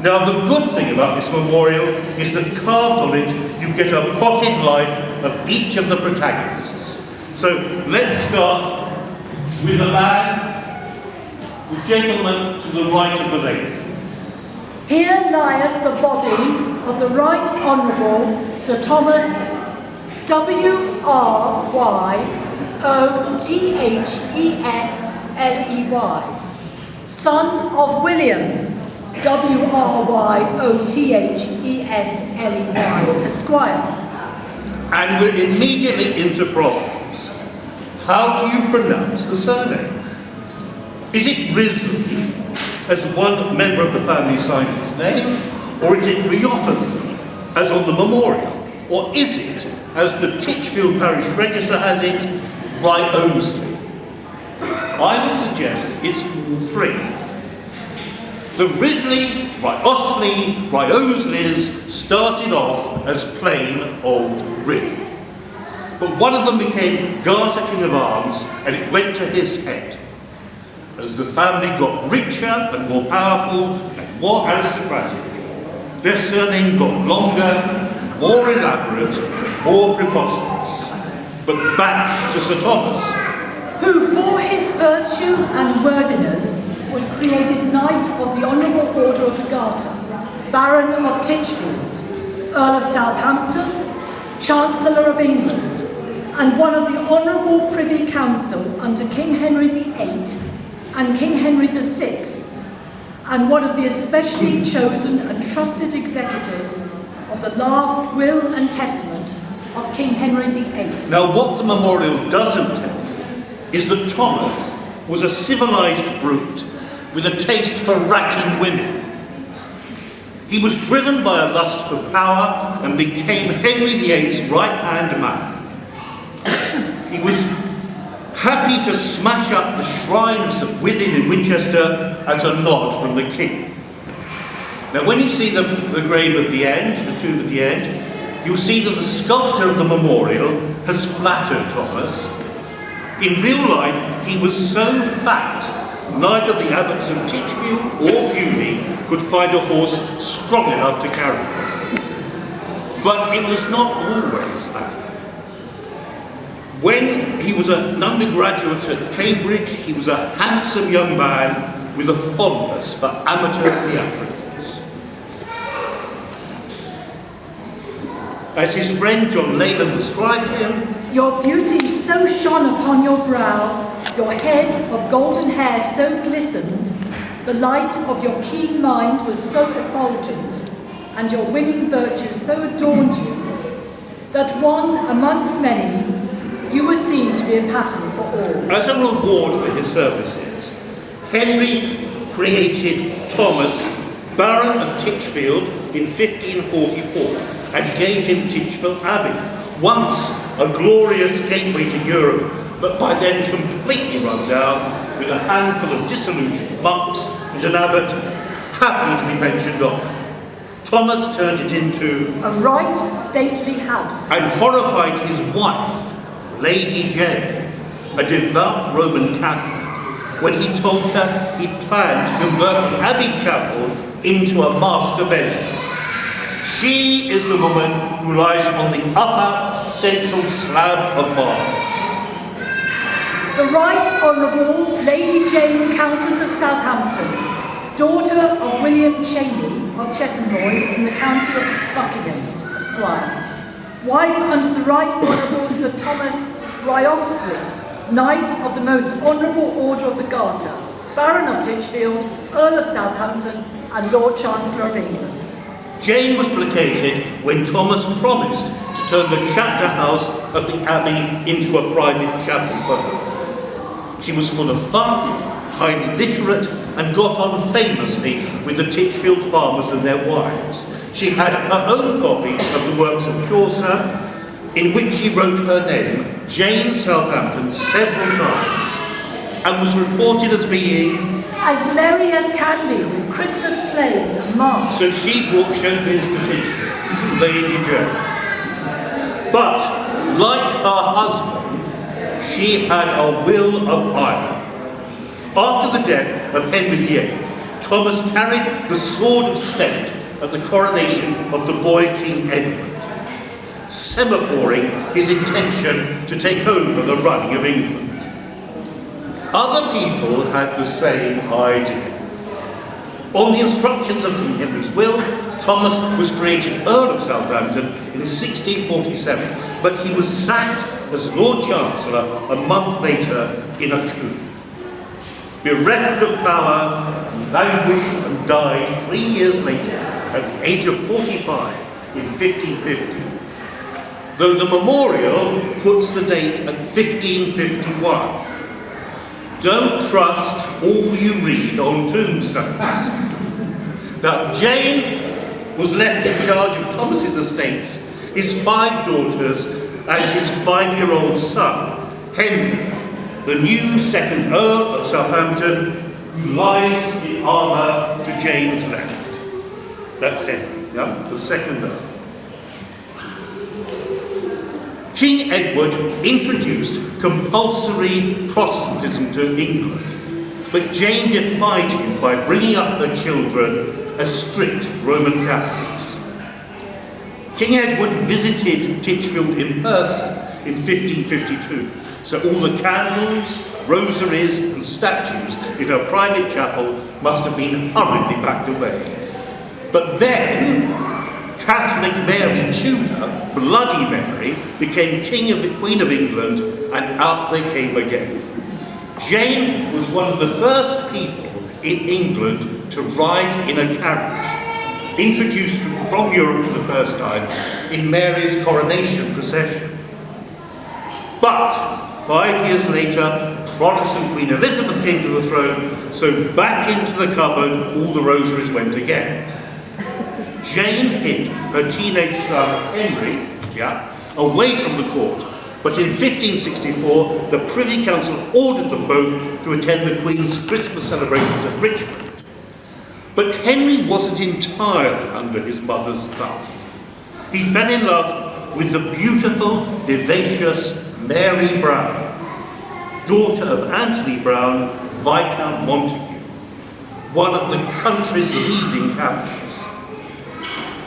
Now, the good thing about this memorial is that carved on it you get a potted life of each of the protagonists. So let's start with the man, the gentleman to the right of the lady. Here lieth the body of the Right Honourable Sir Thomas Wriothesley, son of William Wriothesley, Esquire. And we're immediately into problems. How do you pronounce the surname? Is it Wriothesley, as one member of the family signed his name, or is it Wriothesley, as on the memorial, or is it, as the Titchfield parish register has it, Wriothesley? I would suggest it's all three. The Wriothesleys started off as plain old Rith. But one of them became Garter King of Arms, and it went to his head. As the family got richer and more powerful and more aristocratic, their surname got longer, more elaborate, more preposterous. But back to Sir Thomas, who for his virtue and worthiness was created Knight of the Honourable Order of the Garter, Baron of Titchfield, Earl of Southampton, Chancellor of England, and one of the Honourable Privy Council under King Henry VIII and King Henry VI, and one of the especially chosen and trusted executors of the last will and testament of King Henry VIII. Now, what the memorial doesn't tell is that Thomas was a civilised brute with a taste for racking women. He was driven by a lust for power and became Henry VIII's right-hand man. He was happy to smash up the shrine of St. Within in Winchester at a nod from the king. Now, when you see the grave at the end, the tomb at the end, you'll see that the sculptor of the memorial has flattered Thomas. In real life, he was so fat, neither the abbots of Titchfield or Bewley could find a horse strong enough to carry him. But it was not always that. When he was an undergraduate at Cambridge, he was a handsome young man with a fondness for amateur theatricals. As his friend John Leyland described him, your beauty so shone upon your brow, your head of golden hair so glistened, the light of your keen mind was so effulgent, and your winning virtue so adorned you, that one amongst many, you were seen to be a pattern for all. As a reward for his services, Henry created Thomas Baron of Titchfield in 1544 and gave him Titchfield Abbey, once a glorious gateway to Europe, but by then completely run down with a handful of disillusioned monks and an abbot happy to be pensioned off. Thomas turned it into a right stately house and horrified his wife, Lady Jane, a devout Roman Catholic, when he told her he planned to convert the Abbey Chapel into a master bedroom. She is the woman who lies on the upper central slab of marble. The Right Honourable Lady Jane, Countess of Southampton, daughter of William Cheney of Chessenboys in the county of Buckingham, Esquire, wife unto the Right Honourable Sir Thomas Wriothesley, Knight of the Most Honourable Order of the Garter, Baron of Titchfield, Earl of Southampton, and Lord Chancellor of England. Jane was placated when Thomas promised to turn the chapter house of the Abbey into a private chapel for her. She was full of fun, highly literate, and got on famously with the Titchfield farmers and their wives. She had her own copy of the works of Chaucer, in which she wrote her name, Jane Southampton, several times, and was reported as being as merry as can be with Christmas plays and masks. So she brought showbiz to Titchfield, Lady Jane. But, like her husband, she had a will of iron. After the death of Henry VIII, Thomas carried the sword of state at the coronation of the boy King Edward, semaphoring his intention to take over the running of England. Other people had the same idea. On the instructions of King Henry's will, Thomas was created Earl of Southampton in 1647, but he was sacked as Lord Chancellor a month later in a coup. Bereft of power, he languished and died 3 years later at the age of 45 in 1550, though the memorial puts the date at 1551. Don't trust all you read on tombstones. Now, Jane was left in charge of Thomas's estates, his 5 daughters, and his 5-year-old son, Henry, the new second Earl of Southampton, who lies in armour to Jane's left. That's Henry, yeah? The second Earl. King Edward introduced compulsory Protestantism to England, but Jane defied him by bringing up her children as strict Roman Catholics. King Edward visited Titchfield in person in 1552, so all the candles, rosaries and statues in her private chapel must have been hurriedly packed away. But then Catholic Mary Tudor, Bloody Mary, became Queen of England, and out they came again. Jane was one of the first people in England to ride in a carriage, introduced from Europe for the first time in Mary's coronation procession. But 5 years later, Protestant Queen Elizabeth came to the throne, so back into the cupboard all the rosaries went again. Jane hid her teenage son, Henry, away from the court, but in 1564, the Privy Council ordered them both to attend the Queen's Christmas celebrations at Richmond. But Henry wasn't entirely under his mother's thumb. He fell in love with the beautiful, vivacious Mary Brown, daughter of Anthony Brown, Viscount Montague, one of the country's leading Catholics.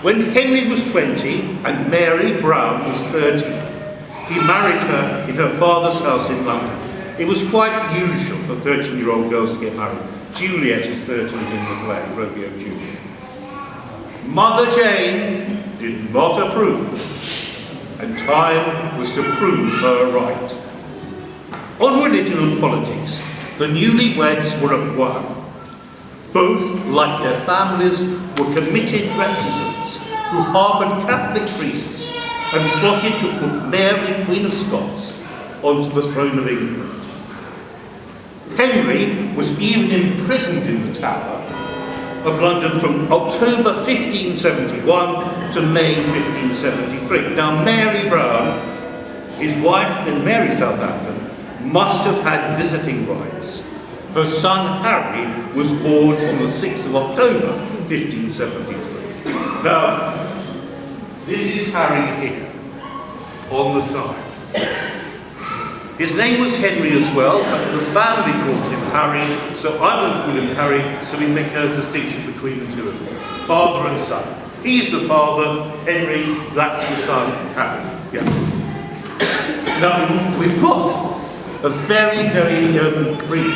When Henry was 20 and Mary Brown was 30, he married her in her father's house in London. It was quite usual for 13-year-old girls to get married. Juliet is 13 in the play, Romeo and Juliet. Mother Jane did not approve, and time was to prove her right. On religion and politics, the newlyweds were at one. Both, like their families, were committed recusants who harboured Catholic priests and plotted to put Mary, Queen of Scots, onto the throne of England. Henry was even imprisoned in the Tower of London from October 1571 to May 1573. Now, Mary Brown, his wife and Mary Southampton, must have had visiting rights. Her son Harry was born on the 6th of October 1573. Now, this is Harry here, on the side. His name was Henry as well, but the family called him Harry, so I'm going to call him Harry, so we make a distinction between the two of them. Father and son. He's the father, Henry, that's the son, Harry. Yeah. Now, we've got a very, very brief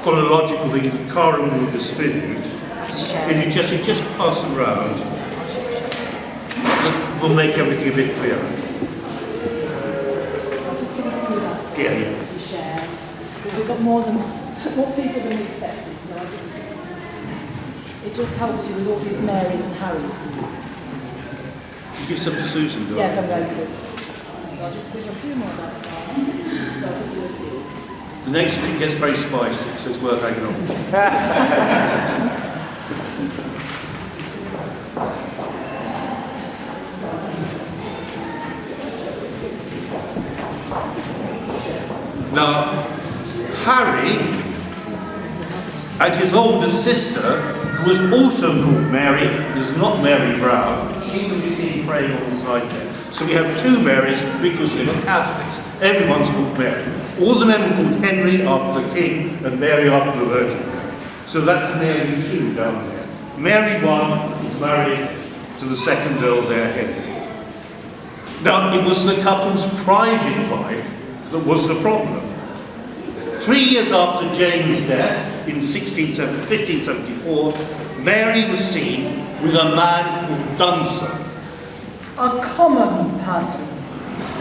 chronological thing that Karen will distribute. If you just pass them round, we'll make everything a bit clearer. Yeah. We've got more people than we expected, so it just helps you with all these Marys and Harrys. You give some to Susan, don't you? Yes, I'm going to. So I'll just give you a few more on that side. The next bit gets very spicy, so it's worth hanging on. Now, Harry and his older sister, who was also called Mary, is not Mary Brown, she will be seen praying on the side there. So we have two Marys because they were Catholics. Everyone's called Mary. All the men were called Henry after the King and Mary after the Virgin Mary. So that's Mary 2 down there. Mary 1 is married to the second Earl there, Henry. Now, it was the couple's private life that was the problem. 3 years after Jane's death, in 1574, Mary was seen with a man called Dunstan. A common person.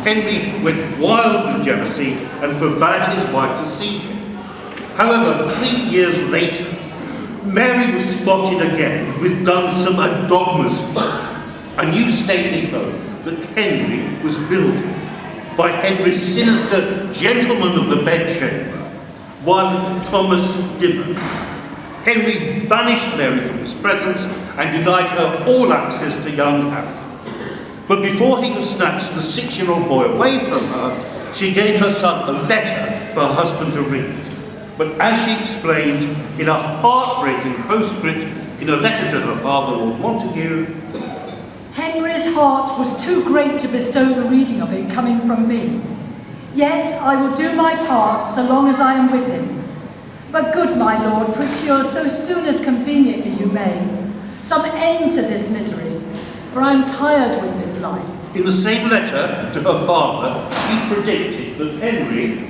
Henry went wild with jealousy and forbade his wife to see him. However, 3 years later, Mary was spotted again with Dunstan at Dogmersfield, a new stately home that Henry was building by Henry's sinister gentleman of the bedchamber, one Thomas Dimmock. Henry banished Mary from his presence and denied her all access to young Harry. But before he could snatch the 6-year-old boy away from her, she gave her son a letter for her husband to read. But as she explained in a heartbreaking postscript in a letter to her father, Lord Montague, Henry's heart was too great to bestow the reading of it coming from me. Yet I will do my part so long as I am with him. But good my lord, procure so soon as conveniently you may some end to this misery, for I am tired with this life. in the same letter to her father, she predicted that Henry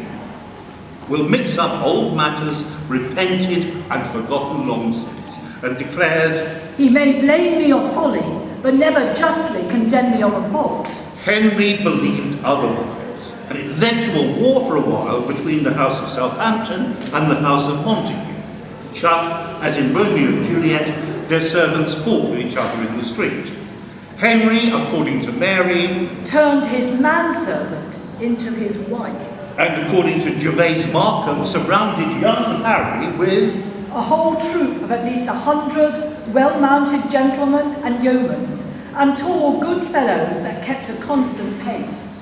will mix up old matters repented and forgotten long since, and declares, He may blame me of folly, but never justly condemn me of a fault. Henry believed otherwise, and it led to a war for a while between the House of Southampton and the House of Montague. Just as in Romeo and Juliet, their servants fought with each other in the street. Henry, according to Mary, turned his manservant into his wife. And according to Gervase Markham, surrounded young Harry with a whole troop of at least 100 well-mounted gentlemen and yeomen, and tall good fellows that kept a constant pace.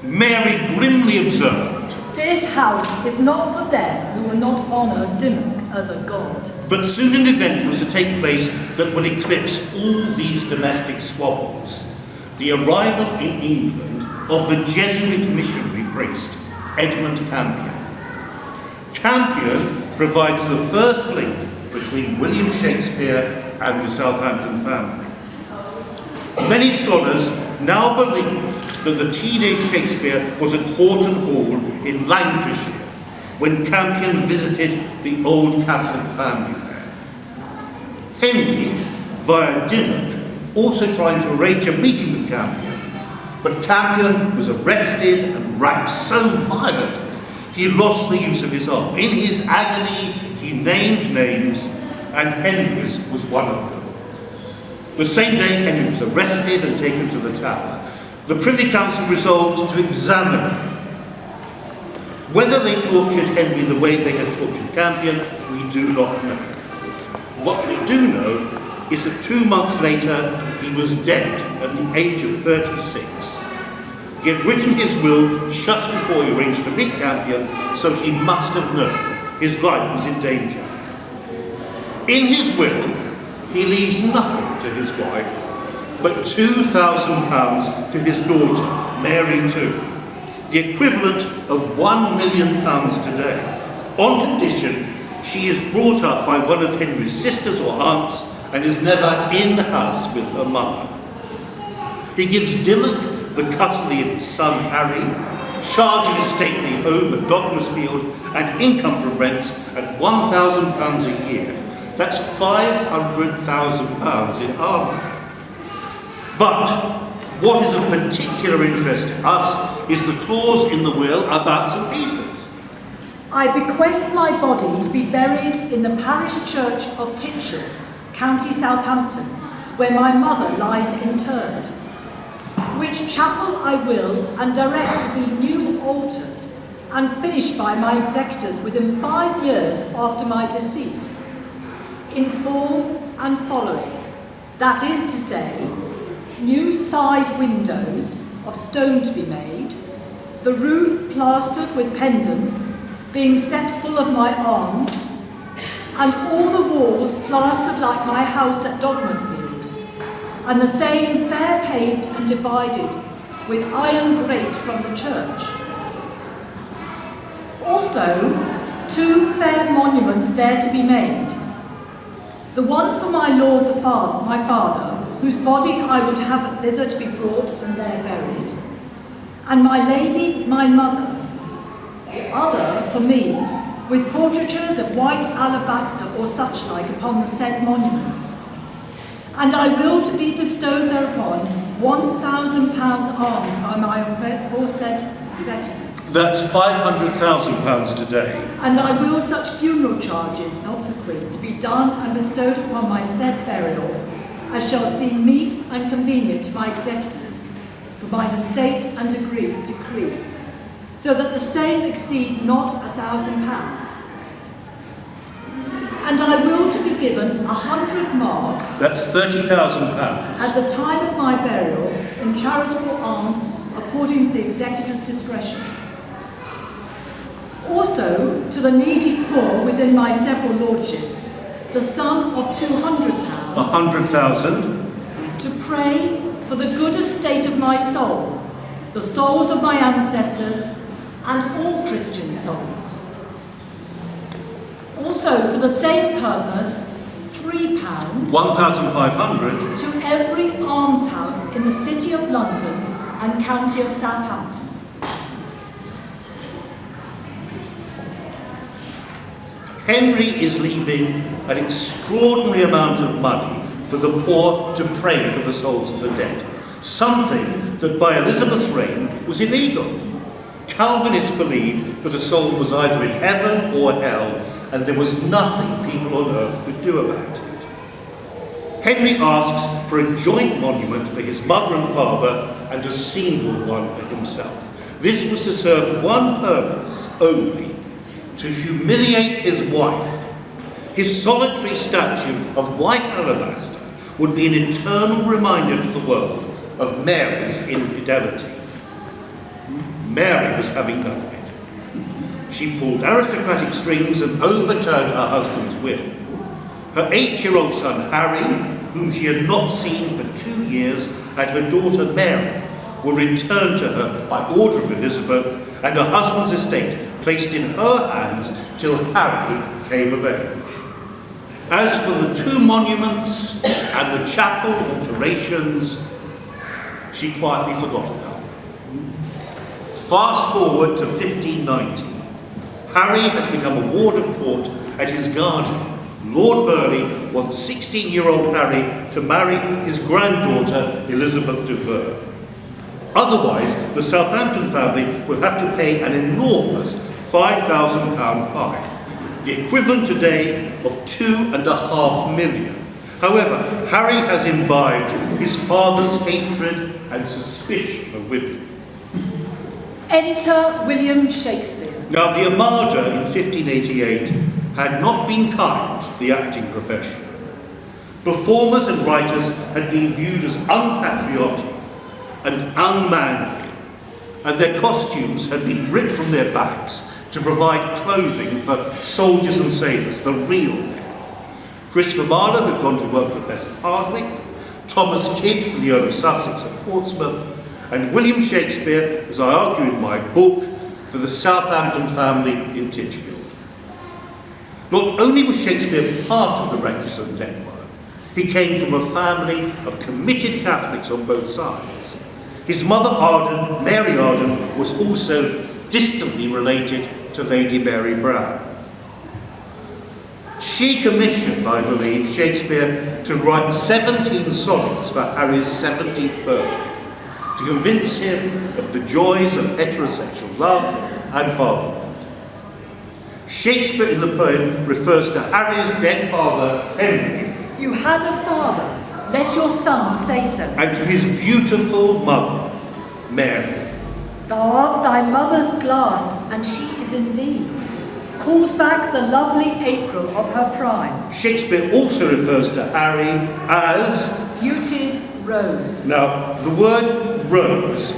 Mary grimly observed, This house is not for them who will not honour Dimmock as a god. but soon an event was to take place that would eclipse all these domestic squabbles. The arrival in England of the Jesuit missionary priest, Edmund Campion. Campion provides the first link between William Shakespeare and the Southampton family. Many scholars now believe that the teenage Shakespeare was at Horton Hall in Lancashire when Campion visited the old Catholic family there. Henry, via Dimmock, also trying to arrange a meeting with Campion, but Campion was arrested and racked so violently he lost the use of his arm. In his agony, he named names, and Henry's was one of them. The same day Henry was arrested and taken to the Tower, the Privy Council resolved to examine him. Whether they tortured Henry the way they had tortured Campion, we do not know. What we do know is that 2 months later, he was dead at the age of 36. He had written his will just before he arranged to meet Campion, so he must have known his life was in danger. In his will, he leaves nothing to his wife, but £2,000 to his daughter, Mary too, the equivalent of £1 million today, on condition she is brought up by one of Henry's sisters or aunts and is never in the house with her mother. He gives Dimmock the custody of his son Harry, charge of his stately home at Dogmersfield, and income from rents at £1,000 a year. That's £500,000 in armour. But what is of particular interest to us is the clause in the will about St. Peter's. I bequest my body to be buried in the parish church of Titchfield, County Southampton, where my mother lies interred, which chapel I will and direct to be new altered and finished by my executors within 5 years after my decease, in form and following, that is to say, new side windows of stone to be made, the roof plastered with pendants, being set full of my arms, and all the walls plastered like my house at Dogmersfield, and the same fair paved and divided with iron grate from the church. Also, 2 fair monuments there to be made, the one for my lord my father, whose body I would have thither to be brought and there buried, and my lady, my mother, the other for me, with portraitures of white alabaster or such like upon the said monuments. And I will to be bestowed thereupon £1,000 alms by my aforesaid executors. That's £500,000 today. And I will such funeral charges, not sequels, to be done and bestowed upon my said burial, as shall seem meet and convenient to my executors, for mine estate and decree, so that the same exceed not £1,000. And I will to be given 100 marks. That's £30,000. At the time of my burial, in charitable alms, according to the executor's discretion. Also, to the needy poor within my several lordships, the sum of £200. 100,000. To pray for the good estate of my soul, the souls of my ancestors, and all Christian souls. Also, for the same purpose, £3 1,500. to every almshouse in the City of London and County of Southampton. Henry is leaving an extraordinary amount of money for the poor to pray for the souls of the dead, something that by Elizabeth's reign was illegal. Calvinists believed that a soul was either in heaven or hell, and there was nothing people on earth could do about it. Henry asks for a joint monument for his mother and father and a single one for himself. This was to serve one purpose only: to humiliate his wife. His solitary statue of white alabaster would be an eternal reminder to the world of Mary's infidelity. Mary was having none of it. She pulled aristocratic strings and overturned her husband's will. Her 8-year-old son Harry, whom she had not seen for 2 years, and her daughter Mary were returned to her by order of Elizabeth, and her husband's estate placed in her hands till Harry came of age. As for the 2 monuments and the chapel alterations, she quietly forgot about them. Fast forward to 1590. Harry has become a ward of court, and his guardian, Lord Burleigh, wants 16-year-old Harry to marry his granddaughter, Elizabeth de Vere. Otherwise, the Southampton family will have to pay an enormous £5,000 fine, the equivalent today of £2.5 million. However, Harry has imbibed his father's hatred and suspicion of women. Enter William Shakespeare. Now, the Armada in 1588 had not been kind to the acting profession. Performers and writers had been viewed as unpatriotic and unmanly, and their costumes had been ripped from their backs to provide clothing for soldiers and sailors, the real men. Christopher Marlowe had gone to work for Besant Hardwick, Thomas Kidd for the Earl of Sussex at Portsmouth, and William Shakespeare, as I argue in my book, for the Southampton family in Titchfield. Not only was Shakespeare part of the requisite network, he came from a family of committed Catholics on both sides. His mother Arden, Mary Arden, was also distantly related to Lady Mary Brown. She commissioned, I believe, Shakespeare to write 17 sonnets for Harry's 17th birthday, to convince him of the joys of heterosexual love and fatherhood. Shakespeare in the poem refers to Harry's dead father, Henry. You had a father, let your son say so. And to his beautiful mother, Mary. Thou art thy mother's glass, and she is in thee. Calls back the lovely April of her prime. Shakespeare also refers to Harry as Beauty's rose. Now, the word rose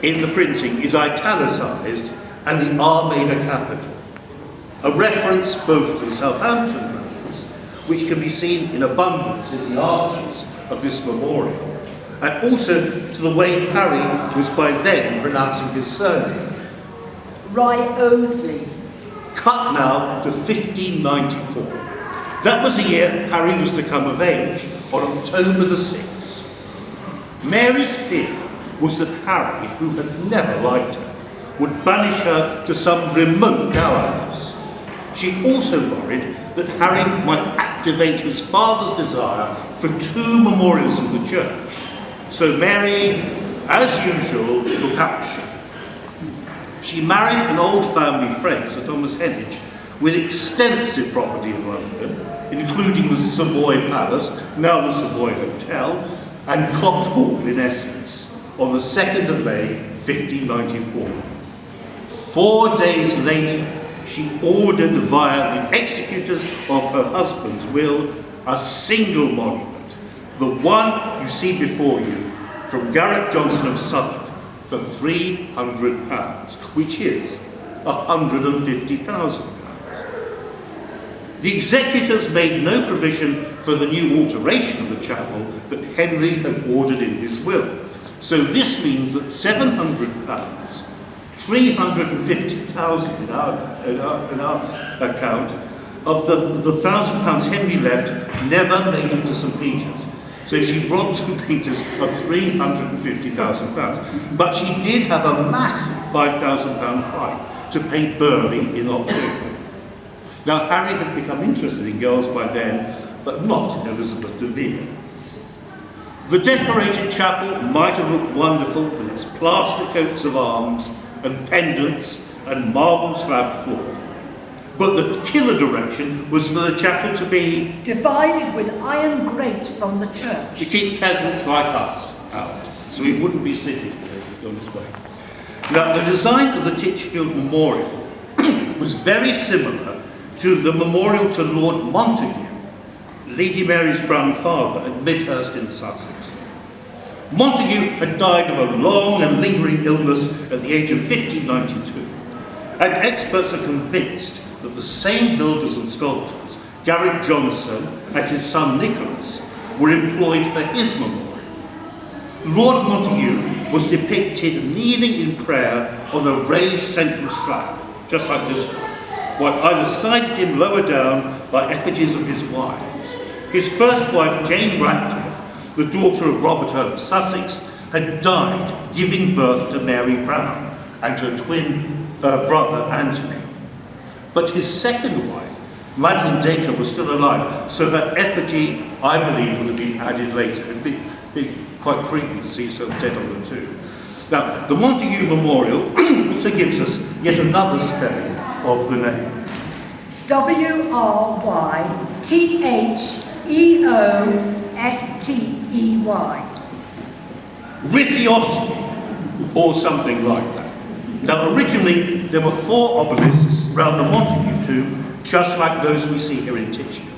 in the printing is italicised and the R made a capital. A reference both to the Southampton rose, which can be seen in abundance in the arches of this memorial, and also to the way Harry was by then pronouncing his surname. Wriothesley. Cut now to 1594. That was the year Harry was to come of age, on October the 6th. Mary's fear was that Harry, who had never liked her, would banish her to some remote gallows. She also worried that Harry might activate his father's desire for 2 memorials in the church. So Mary, as usual, took action. She married an old family friend, Sir Thomas Heneage, with extensive property in London, including the Savoy Palace, now the Savoy Hotel, and Copt Hall in Essex, on the 2nd of May, 1594. 4 days later, she ordered via the executors of her husband's will a single monument, the one you see before you, from Garrett Johnson of Southwark, for £300, which is £150,000. The executors made no provision for the new alteration of the chapel that Henry had ordered in his will. So this means that £700, 350,000 in our account, of the £1,000 Henry left never made it to St. Peter's. So she robbed St. Peter's of £350,000. But she did have a massive £5,000 fine to pay Burley in October. Now, Harry had become interested in girls by then, but not in Elizabeth de Vere. The decorated chapel might have looked wonderful with its plaster coats of arms and pendants and marble slab floor. But the killer direction was for the chapel to be divided with iron grate from the church, to keep peasants like us out, so we wouldn't be sitting on this way. Now, the design of the Titchfield Memorial was very similar to the memorial to Lord Montague, Lady Mary's grandfather, at Midhurst in Sussex. Montague had died of a long and lingering illness at the age of 1592, and experts are convinced that the same builders and sculptors, Garrett Johnson and his son Nicholas, were employed for his memorial. Lord Montague was depicted kneeling in prayer on a raised central slab, just like this one, while either side of him lower down lie effigies of his wives. His first wife, Jane Ratcliffe, the daughter of Robert Earl of Sussex, had died giving birth to Mary Brown and her twin brother Anthony. But his second wife, Madeline Dacre, was still alive, so her effigy, I believe, would have been added later. It would be quite creepy to see herself dead on the tomb. Now, the Montague Memorial also gives us yet another spelling of the name. Wriothesley. Wriothesley, or something like that. Now, originally, there were 4 obelisks round the Montague tomb, just like those we see here in Titchfield.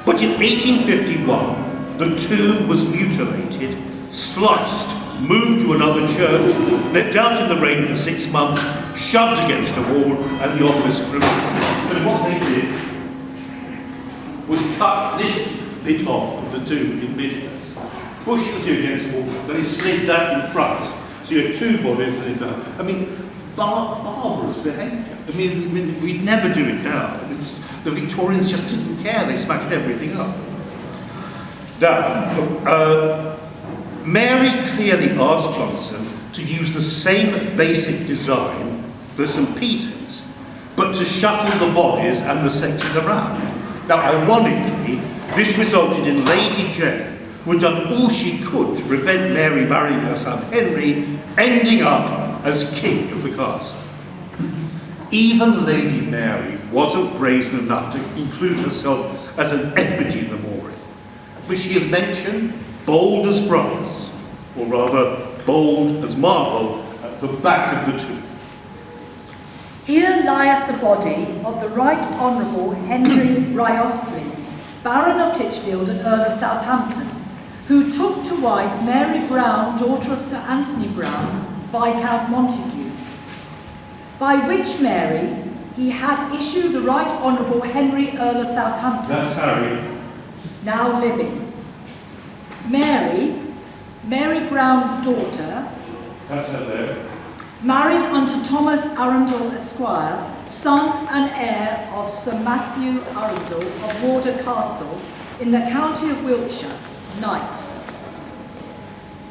But in 1851, the tomb was mutilated, sliced, moved to another church, left out in the rain for 6 months, shoved against a wall, and the obelisk removed. So what they did was cut this bit off of the tomb in Midhurst, pushed the two against the wall, then it slid down in front. So you had 2 bodies and then down. I mean, barbarous behaviour. I mean, we'd never do it now. The Victorians just didn't care. They smashed everything up. Now, Mary clearly asked Johnson to use the same basic design for St. Peter's, but to shuffle the bodies and the sexes around. Now, ironically, this resulted in Lady Jane, who had done all she could to prevent Mary marrying her son Henry, ending up as king of the castle. Even Lady Mary wasn't brazen enough to include herself as an effigy memorial, which she has mentioned bold as brass, or rather bold as marble, at the back of the tomb. Here lieth the body of the Right Honourable Henry Wriothesley, Baron of Titchfield and Earl of Southampton, who took to wife Mary Brown, daughter of Sir Anthony Brown, Viscount Montague, by which Mary he had issued the Right Honourable Henry Earl of Southampton, That's Harry. now living. Mary Brown's daughter, That's her there. married unto Thomas Arundel, Esquire, son and heir of Sir Matthew Arundel of Wardour Castle, in the county of Wiltshire, knight.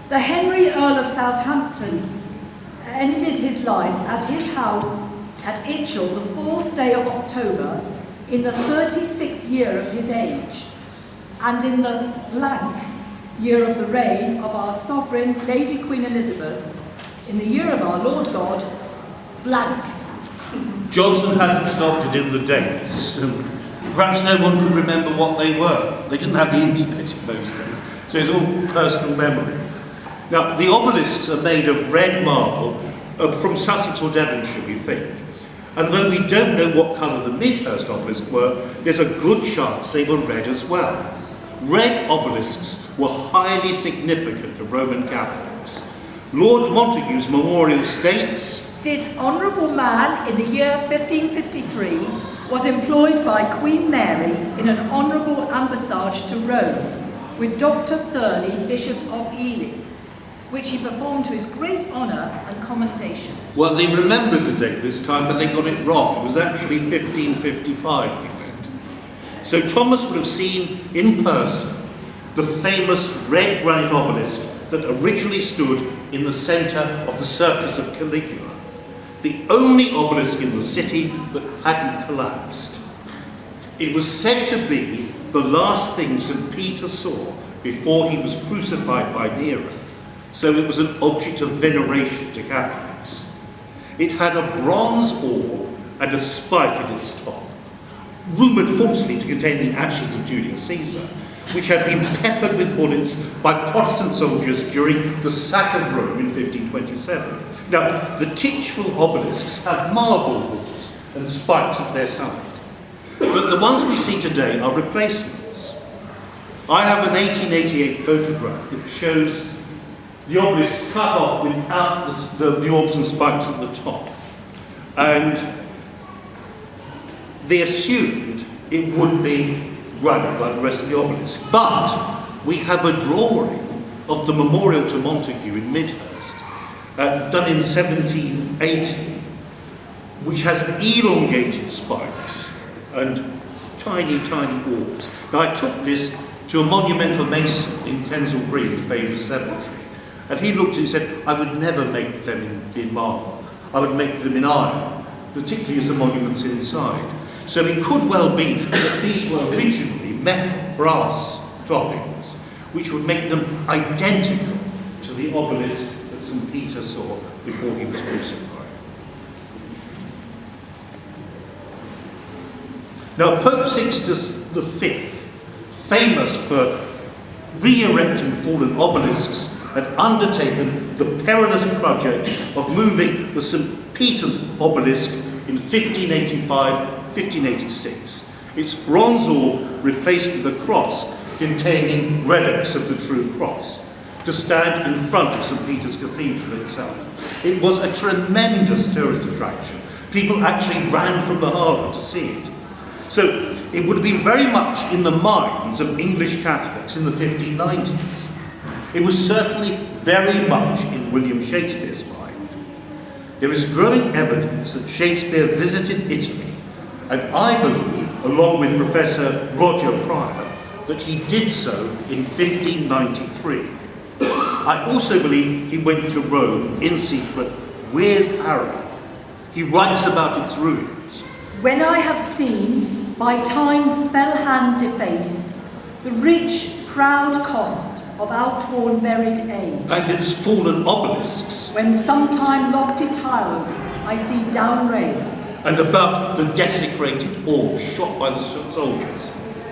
The Henry Earl of Southampton ended his life at his house at Itchell the 4th day of October in the 36th year of his age, and in the blank year of the reign of our sovereign Lady Queen Elizabeth, in the year of our Lord God, blank. Johnson hasn't sculpted in the dates. Perhaps no one could remember what they were. They didn't have the internet in those days, so it's all personal memory. Now, the obelisks are made of red marble from Sussex or Devonshire, we think. And though we don't know what colour the Midhurst obelisks were, there's a good chance they were red as well. Red obelisks were highly significant to Roman Catholics. Lord Montagu's memorial states, "This honourable man in the year 1553 was employed by Queen Mary in an honourable ambassage to Rome with Dr. Thurley, Bishop of Ely, which he performed to his great honour and commendation." well, they remembered the date this time, but they got it wrong. It was actually 1555, we read. So Thomas would have seen in person the famous red granite obelisk that originally stood in the centre of the Circus of Caligula, the only obelisk in the city that hadn't collapsed. It was said to be the last thing St. Peter saw before he was crucified by Nero, so it was an object of veneration to Catholics. It had a bronze orb and a spike at its top, rumoured falsely to contain the ashes of Julius Caesar, which had been peppered with bullets by Protestant soldiers during the sack of Rome in 1527. Now, the Titchfield obelisks have marble walls and spikes at their side, but the ones we see today are replacements. I have an 1888 photograph that shows the obelisk cut off without the orbs and spikes at the top, and they assumed it would be granite like the rest of the obelisk. But we have a drawing of the memorial to Montague in Midhurst, done in 1780, which has elongated spikes and tiny, tiny orbs. Now, I took this to a monumental mason in Kensal Green, the famous cemetery, and he looked and he said, "I would never make them in marble. I would make them in iron, particularly as the monument's inside." So it could well be that these were originally metal, brass toppings, which would make them identical to the obelisk that St. Peter saw before he was crucified. Now, Pope Sixtus V, famous for re-erecting fallen obelisks, had undertaken the perilous project of moving the St. Peter's obelisk in 1585-1586. Its bronze orb replaced the cross containing relics of the true cross, to stand in front of St. Peter's Cathedral itself. It was a tremendous tourist attraction. People actually ran from the harbour to see it. So it would have been very much in the minds of English Catholics in the 1590s. It was certainly very much in William Shakespeare's mind. There is growing evidence that Shakespeare visited Italy, and I believe, along with Professor Roger Pryor, that he did so in 1593. I also believe he went to Rome in secret with Harry. He writes about its ruins. "When I have seen, by time's fell hand defaced, the rich, proud cost of outworn buried age, And its fallen obelisks, when sometime lofty towers I see down raised, and about the desecrated orbs shot by the soldiers."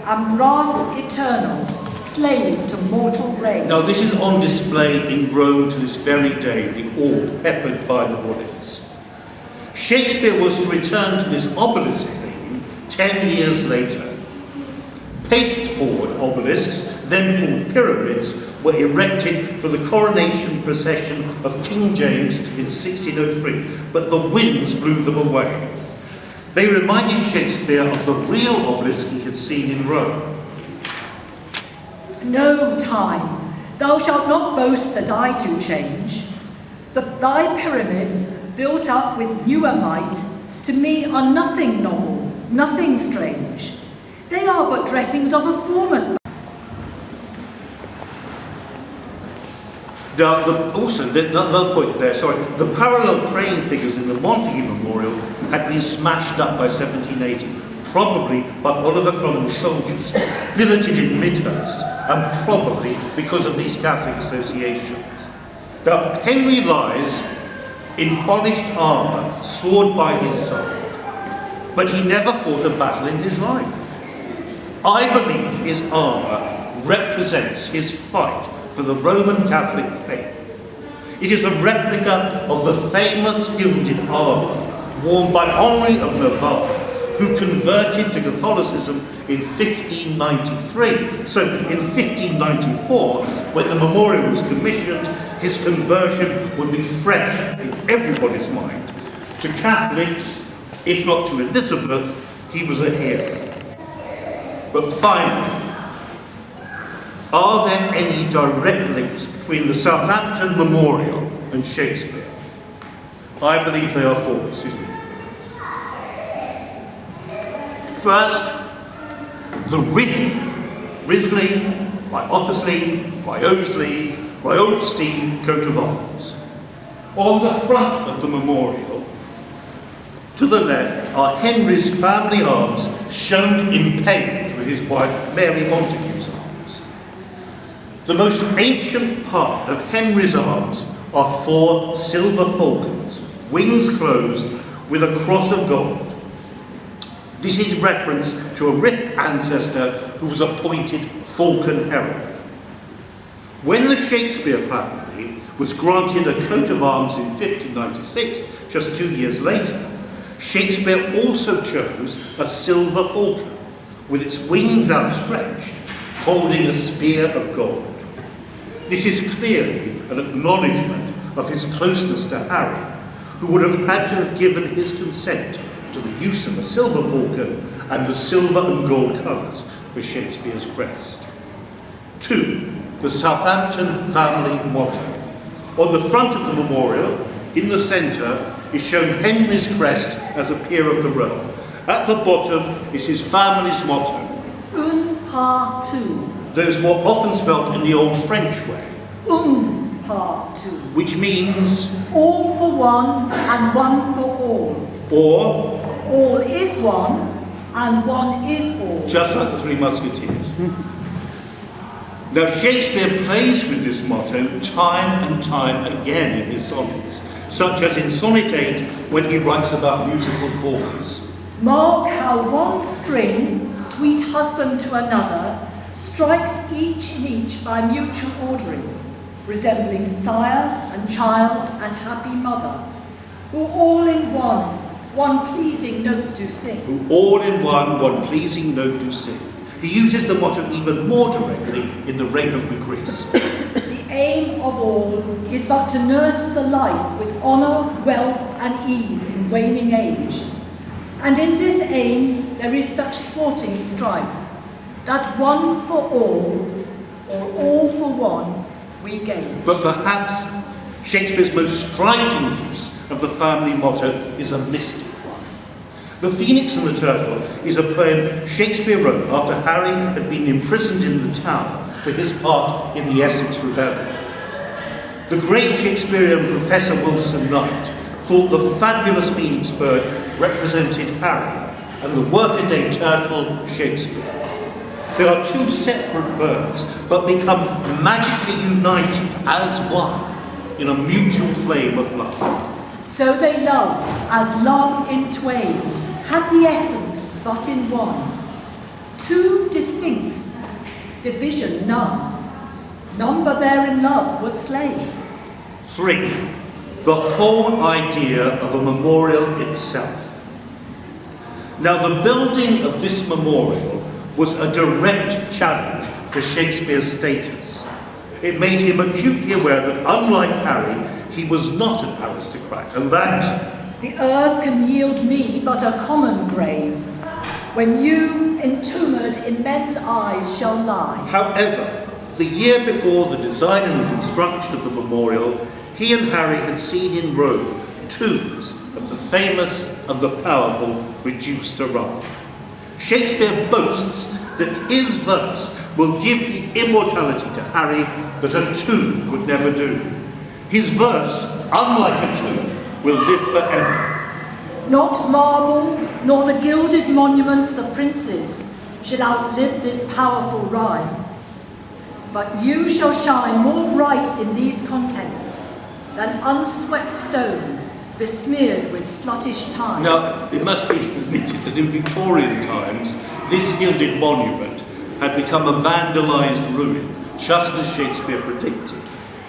and brass eternal, slave to mortal rage. Now, this is on display in Rome to this very day, the orb peppered by the bullets. Shakespeare was to return to this obelisk theme 10 years later. Pasteboard obelisks, then called pyramids, were erected for the coronation procession of King James in 1603, but the winds blew them away. They reminded Shakespeare of the real obelisk he had seen in Rome. No, time, thou shalt not boast that I do change. Thy pyramids built up with newer might, to me are nothing novel, nothing strange. They are but dressings of a former site. Now, another point there, the parallel praying figures in the Montague Memorial had been smashed up by 1780, probably by Oliver Cromwell's soldiers, billeted in Midhurst, and probably because of these Catholic associations. Now, Henry lies in polished armour, sword by his side, but he never fought a battle in his life. I believe his armour represents his fight for the Roman Catholic faith. It is a replica of the famous gilded armour worn by Henry of Navarre, who converted to Catholicism in 1593. So in 1594, when the memorial was commissioned, his conversion would be fresh in everybody's mind. To Catholics, if not to Elizabeth, he was a hero. But finally, are there any direct links between the Southampton Memorial and Shakespeare? I believe there are four. First, the Wriothesley, Wriothesley coat of arms. On the front of the memorial, to the left, are Henry's family arms shown impaled with his wife Mary Montague's arms. The most ancient part of Henry's arms are 4 silver falcons, wings closed, with a cross of gold. This is reference to a Writh ancestor who was appointed Falcon Herald. When the Shakespeare family was granted a coat of arms in 1596, just 2 years later, Shakespeare also chose a silver falcon with its wings outstretched, holding a spear of gold. This is clearly an acknowledgement of his closeness to Harry, who would have had to have given his consent to the use of a silver falcon and the silver and gold colours for Shakespeare's crest. 2. The Southampton family motto. On the front of the memorial, in the centre, is shown Henry's crest as a peer of the realm. At the bottom is his family's motto. Un partout. Those more often spelt in the old French way. Partout. Which means all for one and one for all. Or all is one and one is all. Just like the Three Musketeers. Now Shakespeare plays with this motto time and time again in his sonnets, such as in Sonnet 8 when he writes about musical chords. Mark how one string, sweet husband to another, strikes each in each by mutual ordering, resembling sire and child and happy mother, who all in one pleasing note do sing. Who all in one pleasing note do sing. He uses the motto even more directly in The Rape of Lucrece. The aim of all is but to nurse the life with honour, wealth and ease in waning age. And in this aim there is such thwarting strife, that one for all, or all for one, we gain. But perhaps Shakespeare's most striking use of the family motto is a mystic one. The Phoenix and the Turtle is a poem Shakespeare wrote after Harry had been imprisoned in the Tower for his part in the Essex Rebellion. The great Shakespearean Professor Wilson Knight thought the fabulous phoenix bird represented Harry and the workaday turtle Shakespeare. They are two separate birds, but become magically united as one in a mutual flame of love. So they loved, as love in twain had the essence but in one. Two distincts, division none. None but therein love was slain. 3. The whole idea of a memorial itself. Now, the building of this memorial was a direct challenge to Shakespeare's status. It made him acutely aware that, unlike Harry, he was not an aristocrat, and that the earth can yield me but a common grave, when you, entombed in men's eyes, shall lie. However, the year before the design and construction of the memorial, he and Harry had seen in Rome tombs of the famous and the powerful reduced to rubble. Shakespeare boasts that his verse will give the immortality to Harry that a tomb could never do. His verse, unlike a tomb, will live forever. Not marble, nor the gilded monuments of princes shall outlive this powerful rhyme. But you shall shine more bright in these contents than unswept stone besmeared with sluttish time. Now, it must be admitted that in Victorian times, this gilded monument had become a vandalised ruin, just as Shakespeare predicted.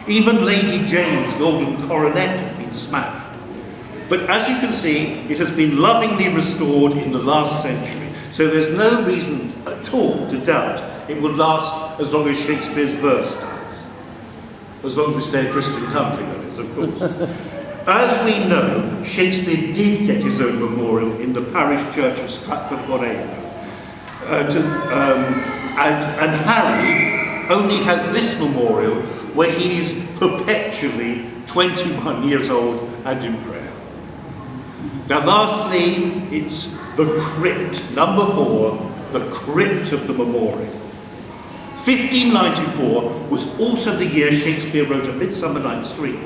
Even Lady Jane's golden coronet had been smashed. But as you can see, it has been lovingly restored in the last century, so there's no reason at all to doubt it will last as long as Shakespeare's verse does. As long as we stay a Christian country, that is, of course. As we know, Shakespeare did get his own memorial in the parish church of Stratford-on-Avon. And Harry only has this memorial where he's perpetually 21 years old and in prayer. Now lastly, it's the crypt, number 4, the crypt of the memorial. 1594 was also the year Shakespeare wrote A Midsummer Night's Dream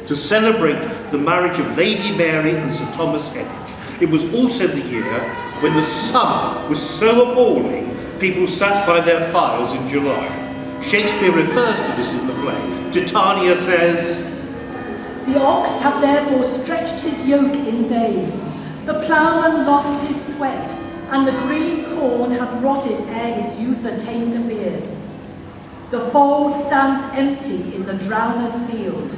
to celebrate the marriage of Lady Mary and Sir Thomas Heneage. It was also the year when the summer was so appalling, people sat by their fires in July. Shakespeare refers to this in the play. Titania says, The ox hath therefore stretched his yoke in vain. The ploughman lost his sweat, and the green corn hath rotted ere his youth attained a beard. The fold stands empty in the drowned field,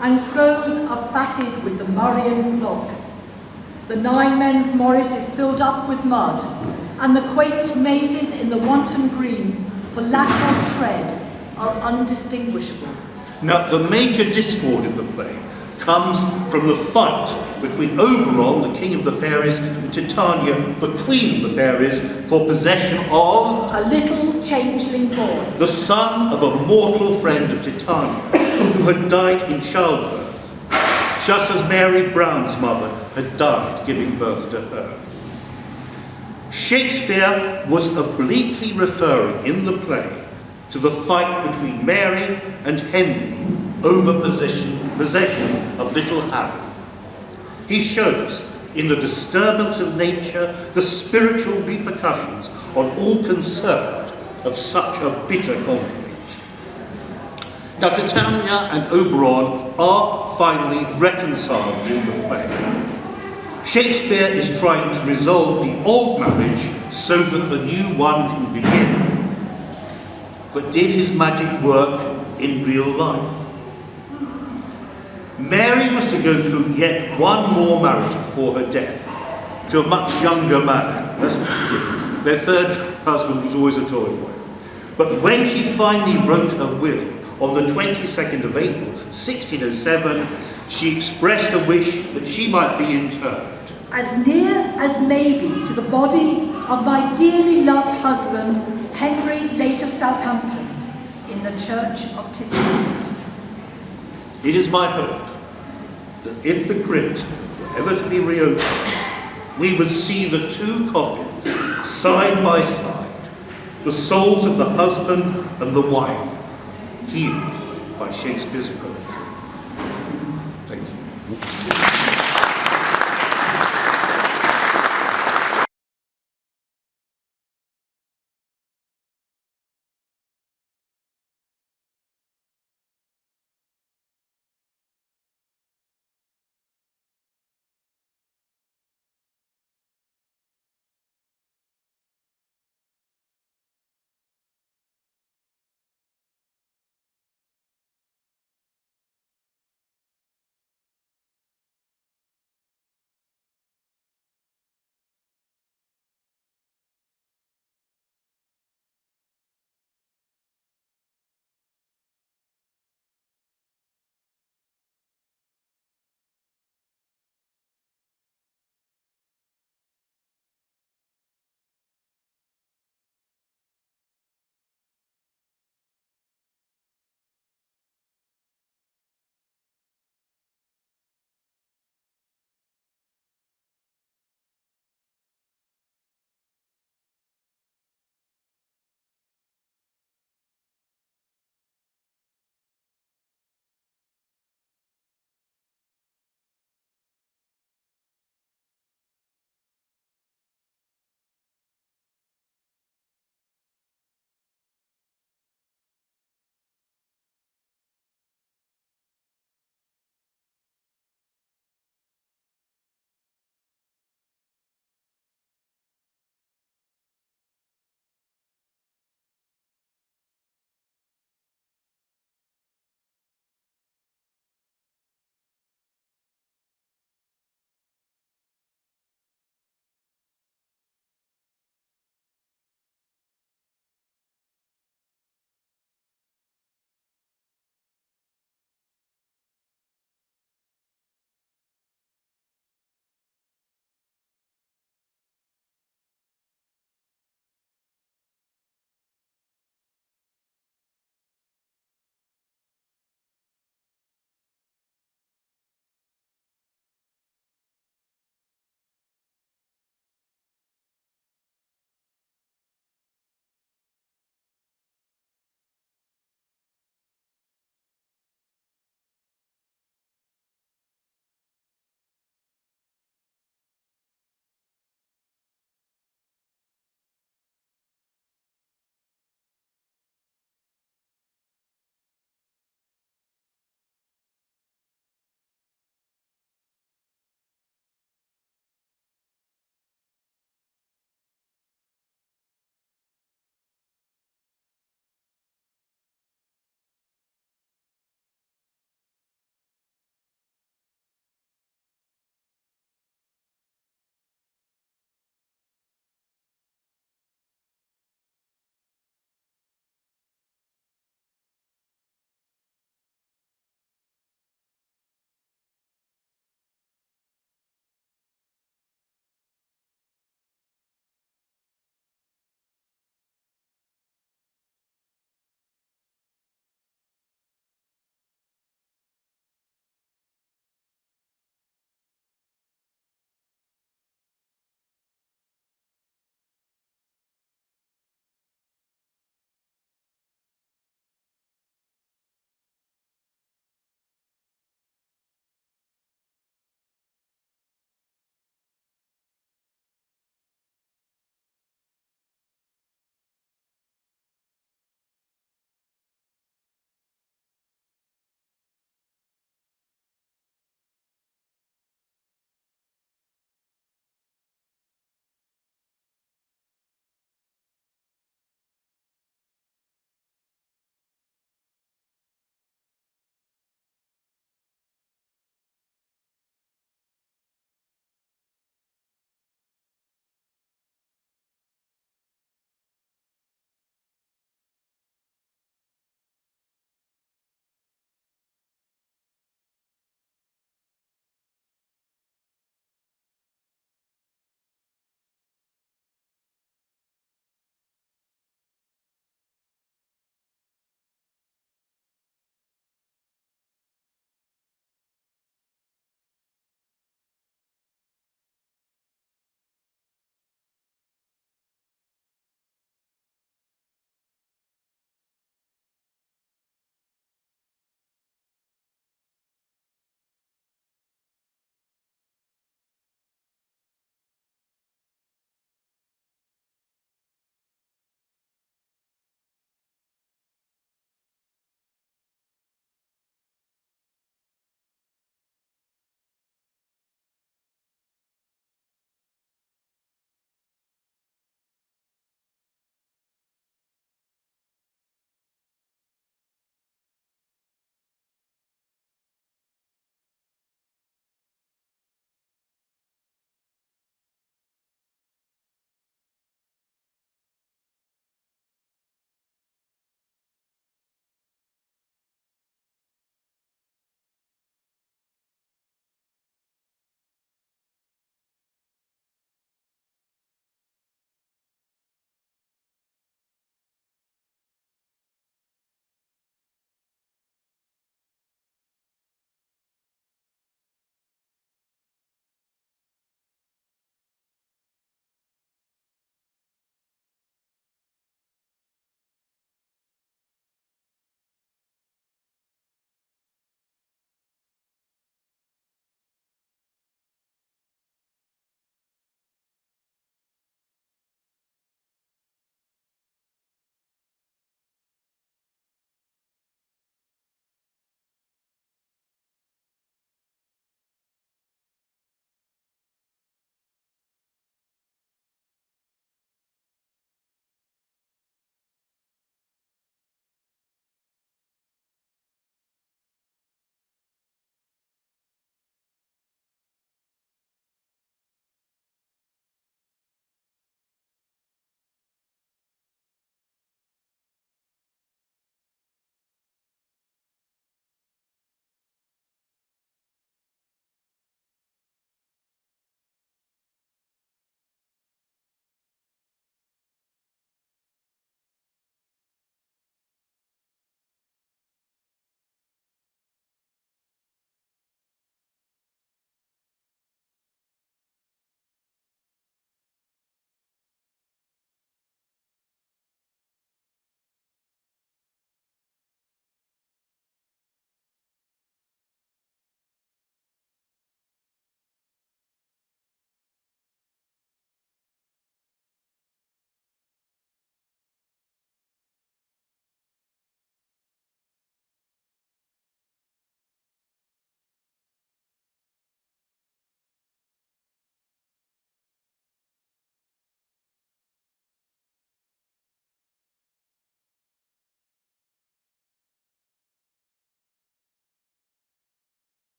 and crows are fatted with the murrian flock. The 9 men's morris is filled up with mud, and the quaint mazes in the wanton green, for lack of tread, are undistinguishable. Now, the major discord in the play comes from the fight between Oberon, the king of the fairies, and Titania, the queen of the fairies, for possession of a little changeling boy, the son of a mortal friend of Titania, who had died in childbirth, just as Mary Brown's mother had died giving birth to her. Shakespeare was obliquely referring in the play to the fight between Mary and Henry over possession of little Harry. He shows in the disturbance of nature the spiritual repercussions on all concerned of such a bitter conflict. Now, Titania and Oberon are finally reconciled in the play. Shakespeare is trying to resolve the old marriage so that the new one can begin. But did his magic work in real life? Mary was to go through yet one more marriage before her death, to a much younger man. That's what she did. Their third husband was always a toy boy. But when she finally wrote her will on the 22nd of April, 1607, she expressed a wish that she might be interred as near as may be to the body of my dearly loved husband, Henry, late of Southampton, in the church of Titchfield. It is my hope that if the crypt were ever to be reopened, we would see the 2 coffins side by side, the souls of the husband and the wife, healed by Shakespeare's poetry. Thank you.